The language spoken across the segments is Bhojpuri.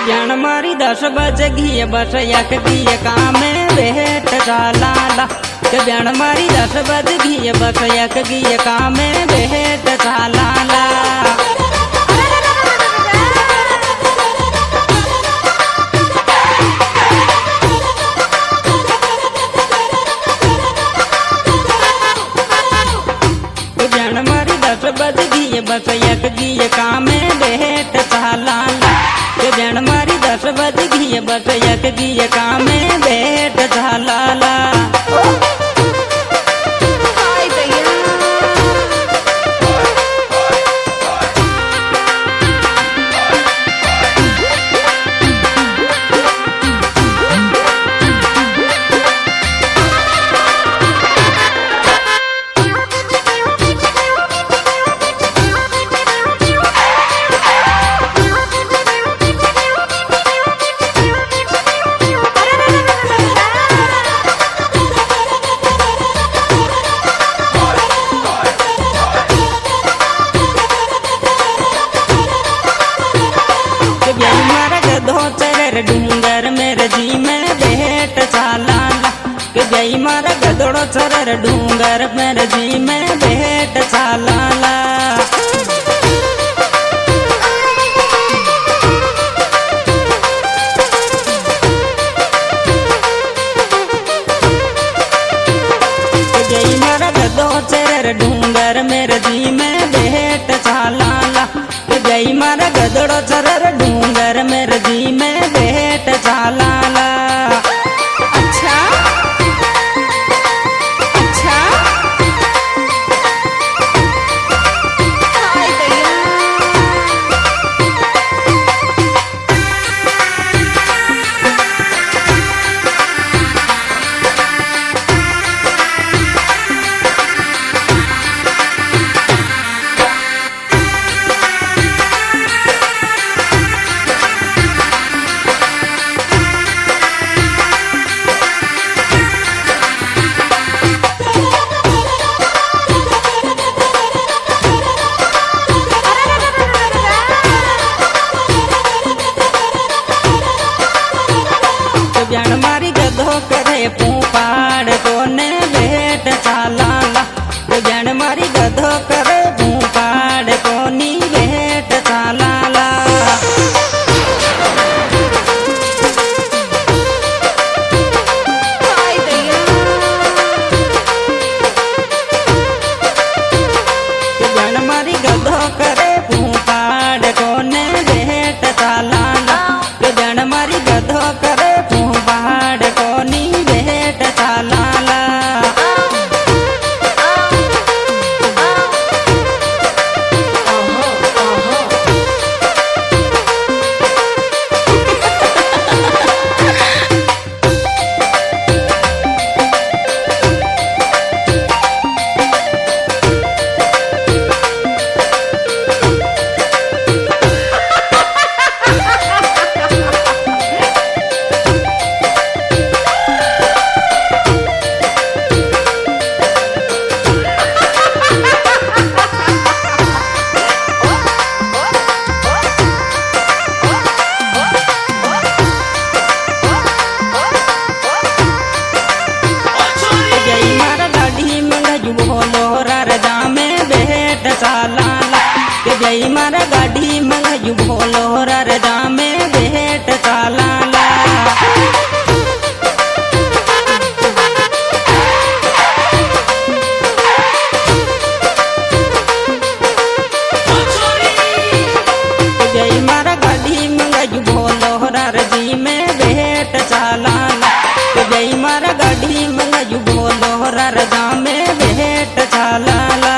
जान मारी 10 बजे घी बस एक घी कामे भेट चालाला के जान मारी 10 बजे घी बस एक घी कामे भेट चालाला जान मारी 10 बजे घी बस एक घी कामे भेट चालाला जन मारी 10 बजे घी बस एक घी कामे भेट झालाला डूंगर मेरे जी में भेट चालाला के जई मारा गदड़ो चरर डूंगर मेरे जी में भेट चालाला जई मारा गदड़ो चरर डूंगर मेरे जी में भेट चालाला के जई मारा गदड़ो चरर डूंगर मेरे जी में भेट चालाला अच्छा अच्छा जन मारी गधो करे पूपाड़ कोने भेट चालाला जन मारी गधो करे पूपाड़ कोनी भेट चालाला जन मारी गधो करे पूपाड़ कोने भेट चालाला जन मारी गधो करे बाड़ कोनी भेट चालाला चालाला के जई मारा गाड़ी मंगजू भोलो रजा में भेट चालाला जई मारा गाड़ी मंगजू भोलो रजी में भेट चालाला के जई मारा गाड़ी मंगजू भोलो रजा में भेट चालाला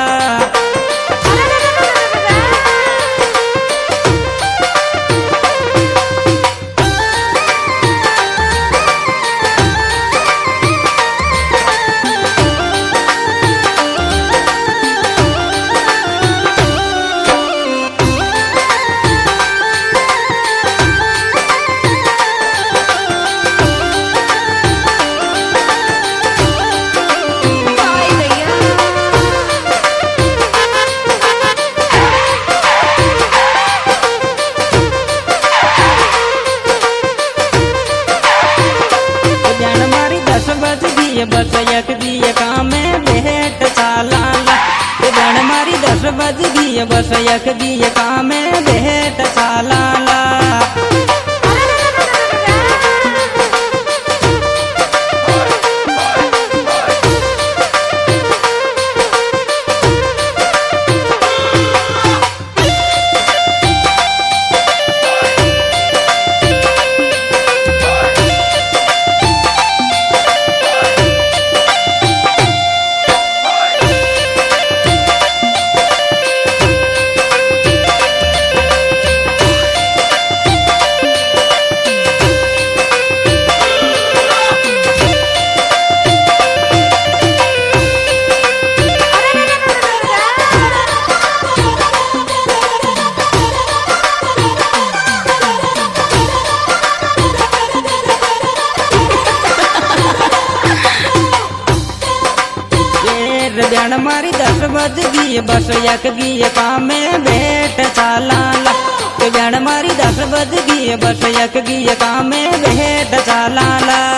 गई बस एक गी कामे भेट चालाला। ब्याण मारी 10 बज गई बस एक गी कामे भेट चालाला। ब्याण मारी 10 बज गई बस एक गी कामे भेट चालाला।